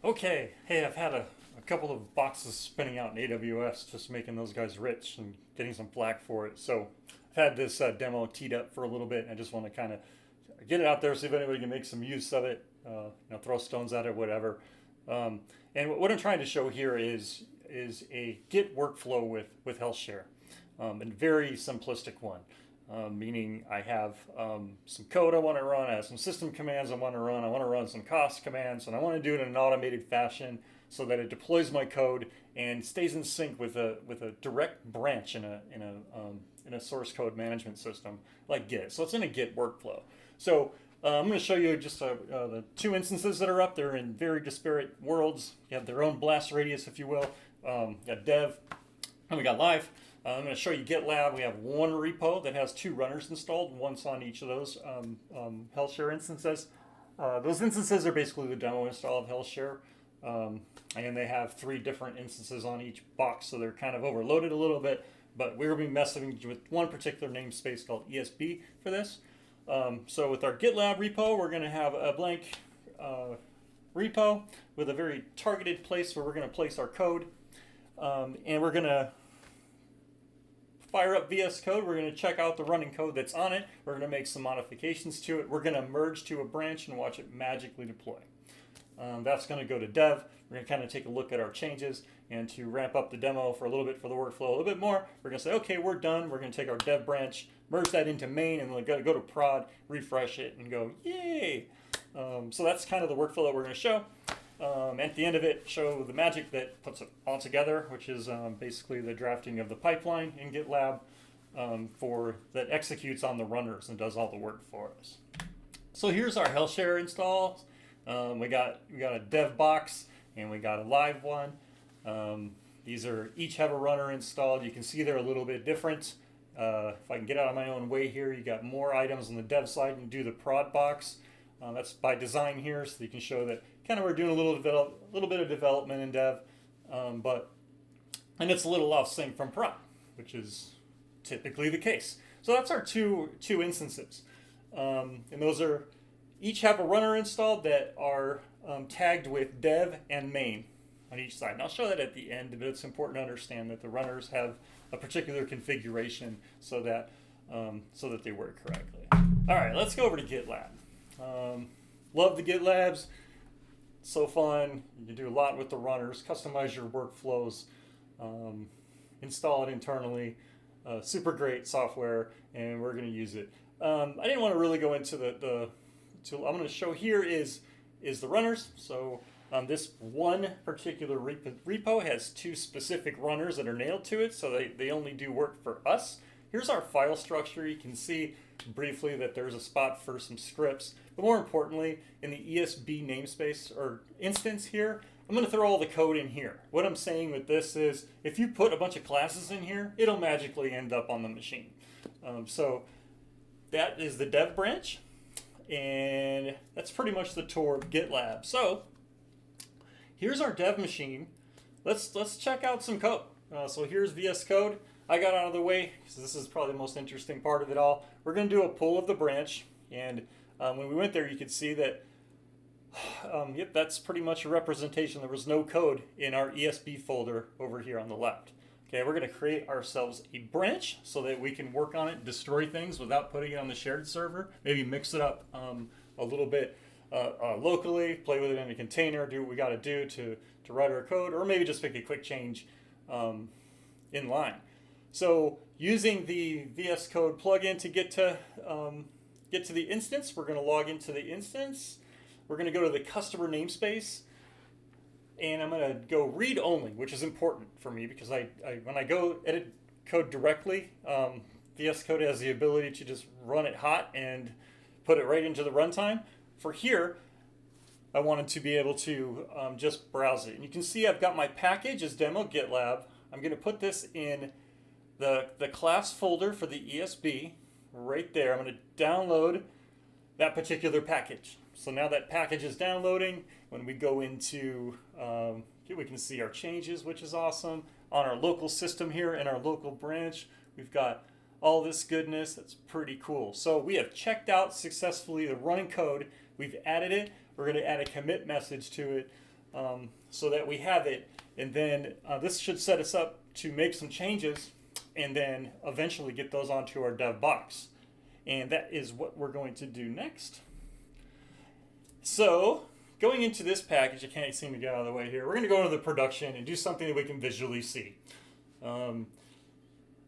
Okay, hey, I've had a couple of boxes spinning out in AWS, just making those guys rich and getting some flack for it. So I've had this demo teed up for a little bit, and I just want to kind of get it out there, see if anybody can make some use of it. Throw stones at it, whatever. And what I'm trying to show here is a Git workflow with HealthShare, and very simplistic one. Meaning I have some code I want to run, I have some system commands I want to run some cost commands, and I want to do it in an automated fashion so that it deploys my code and stays in sync with a direct branch in a source code management system like Git. So it's in a Git workflow. So I'm going to show you just the two instances that are up there in very disparate worlds. You have their own blast radius, if you will. You got dev, and we got live. I'm going to show you GitLab. We have one repo that has two runners installed, once on each of those HealthShare instances. Those instances are basically the demo install of HealthShare, and they have three different instances on each box, so they're kind of overloaded a little bit, but we're going to be messing with one particular namespace called ESB for this. So with our GitLab repo, we're going to have a blank repo with a very targeted place where we're going to place our code, and we're going to fire up VSCode. We're going to check out the running code that's on it. We're going to make some modifications to it. We're going to merge to a branch and watch it magically deploy. That's going to go to dev. We're going to kind of take a look at our changes, and to ramp up the demo for a little bit for the workflow a little bit more, we're going to say, okay, we're done. We're going to take our dev branch, merge that into main, and we're going to go to prod, refresh it, and go, yay! So that's kind of the workflow that we're going to show. At the end of it, show the magic that puts it all together, which is basically the drafting of the pipeline in GitLab that executes on the runners and does all the work for us. So here's our HealthShare install. We got a dev box and we got a live one. These each have a runner installed. You can see they're a little bit different. If I can get out of my own way here, you got more items on the dev side and do the prod box. That's by design here, so you can show that kind of we're doing a little bit of development in dev, and it's a little off sync from prod, which is typically the case. So that's our two instances, and those each have a runner installed that are tagged with dev and main on each side. And I'll show that at the end, but it's important to understand that the runners have a particular configuration so that they work correctly. All right, let's go over to GitLab. Love the GitLabs. So fun. You can do a lot with the runners, customize your workflows, install it internally. Super great software, and we're going to use it. I didn't want to really go into the tool. I'm going to show here is the runners. So this one particular repo has two specific runners that are nailed to it, so they only do work for us. Here's our file structure. You can see briefly that there's a spot for some scripts, but more importantly, in the ESB namespace or instance here, I'm going to throw all the code in here. What I'm saying with this is, if you put a bunch of classes in here, it'll magically end up on the machine. So that is the dev branch, and that's pretty much the tour of GitLab. So here's our dev machine. Let's check out some code. So here's VSCode. I got out of the way because this is probably the most interesting part of it all. We're going to do a pull of the branch, and when we went there, you could see that, yep, that's pretty much a representation. There was no code in our ESB folder over here on the left. Okay, we're going to create ourselves a branch so that we can work on it, destroy things without putting it on the shared server, maybe mix it up a little bit locally, play with it in a container, do what we got to do to write our code, or maybe just make a quick change in line. So using the VS Code plugin to get to the instance, we're going to log into the instance. We're going to go to the customer namespace, and I'm going to go read only, which is important for me because when I go edit code directly, VS Code has the ability to just run it hot and put it right into the runtime. For here, I wanted to be able to just browse it. And you can see I've got my package as demo GitLab. I'm going to put this in the class folder for the ESB right there. I'm going to download that particular package. So now that package is downloading. When we go into, here we can see our changes, which is awesome. On our local system here in our local branch, we've got all this goodness. That's pretty cool. So we have checked out successfully the running code. We've added it. We're going to add a commit message to it. so that we have it. And then this should set us up to make some changes and then eventually get those onto our dev box. And that is what we're going to do next. So going into this package, I can't seem to get out of the way here. We're going to go into the production and do something that we can visually see. Barring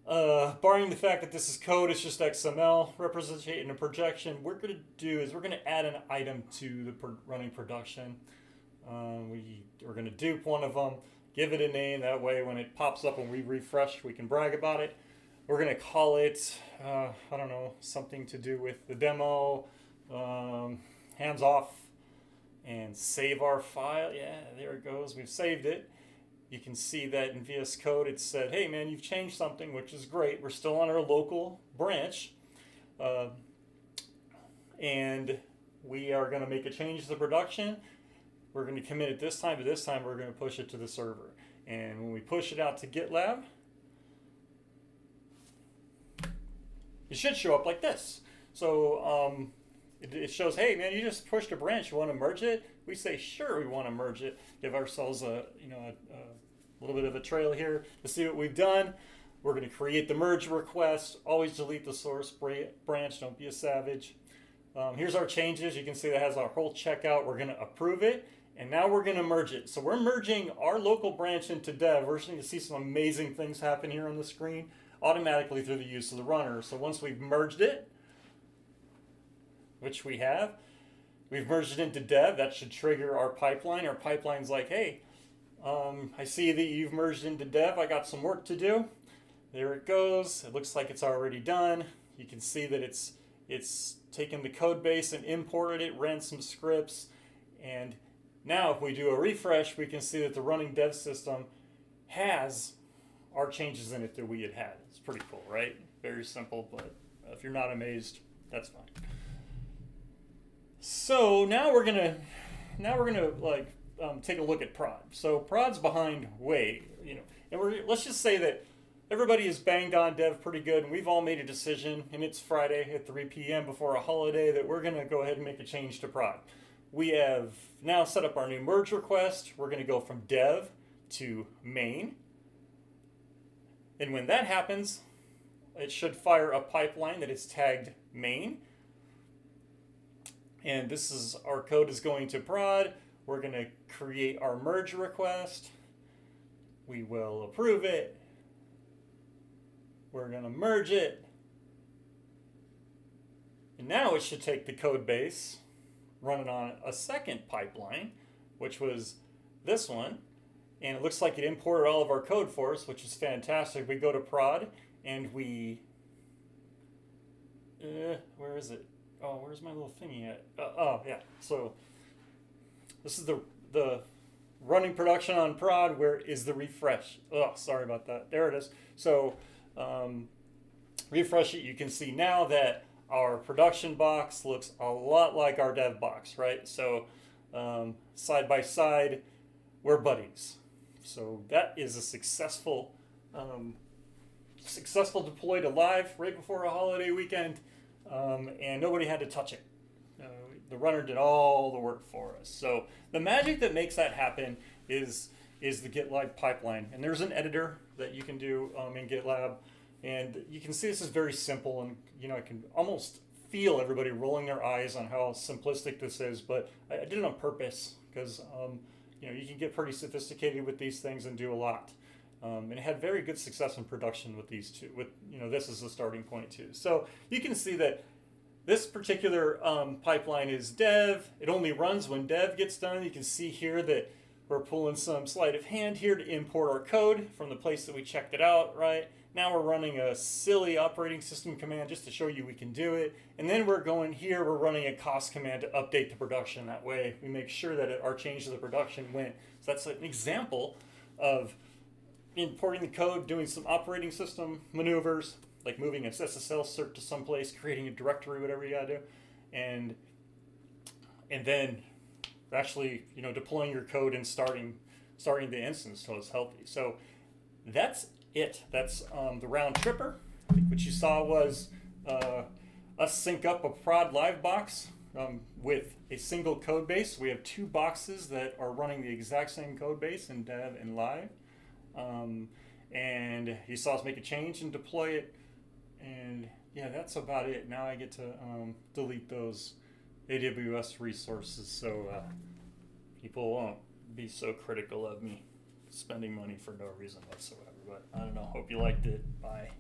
the fact that this is code, it's just XML representing a projection. What we're going to do is we're going to add an item to the running production. We're going to dupe one of them, give it a name. That way when it pops up and we refresh, we can brag about it. We're going to call it, I don't know, something to do with the demo, hands off, and save our file. Yeah, there it goes. We've saved it. You can see that in VSCode it said, hey man, you've changed something, which is great. We're still on our local branch. And we are going to make a change to the production. We're going to commit it this time, but this time we're going to push it to the server. And when we push it out to GitLab, it should show up like this. So it shows, hey man, you just pushed a branch. You want to merge it? We say, sure, we want to merge it. Give ourselves a little bit of a trail here to see what we've done. We're going to create the merge request. Always delete the source branch. Don't be a savage. Here's our changes. You can see that has our whole checkout. We're going to approve it. And now we're going to merge it. So we're merging our local branch into dev. We're just going to see some amazing things happen here on the screen automatically through the use of the runner. So once we've merged it, which we have, we've merged it into dev. That should trigger our pipeline. Our pipeline's like, hey, I see that you've merged into dev. I got some work to do. There it goes. It looks like it's already done. You can see that it's taken the code base and imported it, ran some scripts, and now if we do a refresh, we can see that the running dev system has our changes in it that we had. It's pretty cool, right? Very simple, but if you're not amazed, that's fine. So now we're gonna take a look at prod. So prod's behind way, and let's just say that everybody is banged on dev pretty good, and we've all made a decision, and it's Friday at 3 p.m. before a holiday, that we're gonna go ahead and make a change to prod. We have now set up our new merge request. We're gonna go from dev to main. And when that happens, it should fire a pipeline that is tagged main. And this is our code is going to prod. We're going to create our merge request. We will approve it. We're going to merge it. And now it should take the code base, run it on a second pipeline, which was this one. And it looks like it imported all of our code for us, which is fantastic. We go to prod and we, where is it? Oh, where's my little thingy at? Oh, yeah. So this is the running production on prod. Where is the refresh? Oh, sorry about that. There it is. So refresh it. You can see now that our production box looks a lot like our dev box, right? So side by side, we're buddies. So that is a successful deploy to live right before a holiday weekend. And nobody had to touch it. The runner did all the work for us. So the magic that makes that happen is the GitLab pipeline. And there's an editor that you can do in GitLab. And you can see this is very simple. And I can almost feel everybody rolling their eyes on how simplistic this is. But I did it on purpose because you can get pretty sophisticated with these things and do a lot. And it had very good success in production with these two. This is the starting point too. So you can see that this particular pipeline is dev. It only runs when dev gets done. You can see here that we're pulling some sleight of hand here to import our code from the place that we checked it out, right? Now we're running a silly operating system command just to show you we can do it. And then we're going here, we're running a cost command to update the production. That way we make sure that our change to the production went. So that's an example of importing the code, doing some operating system maneuvers, like moving an SSL cert to someplace, creating a directory, whatever you gotta do, and then actually, deploying your code and starting the instance so it's healthy. So that's it. That's the round tripper. I think what you saw was us sync up a prod live box with a single code base. We have two boxes that are running the exact same code base in dev and live. And you saw us make a change and deploy it. And yeah, that's about it. Now I get to delete those AWS resources so people won't be so critical of me spending money for no reason whatsoever. But I don't know. Hope you liked it. Bye.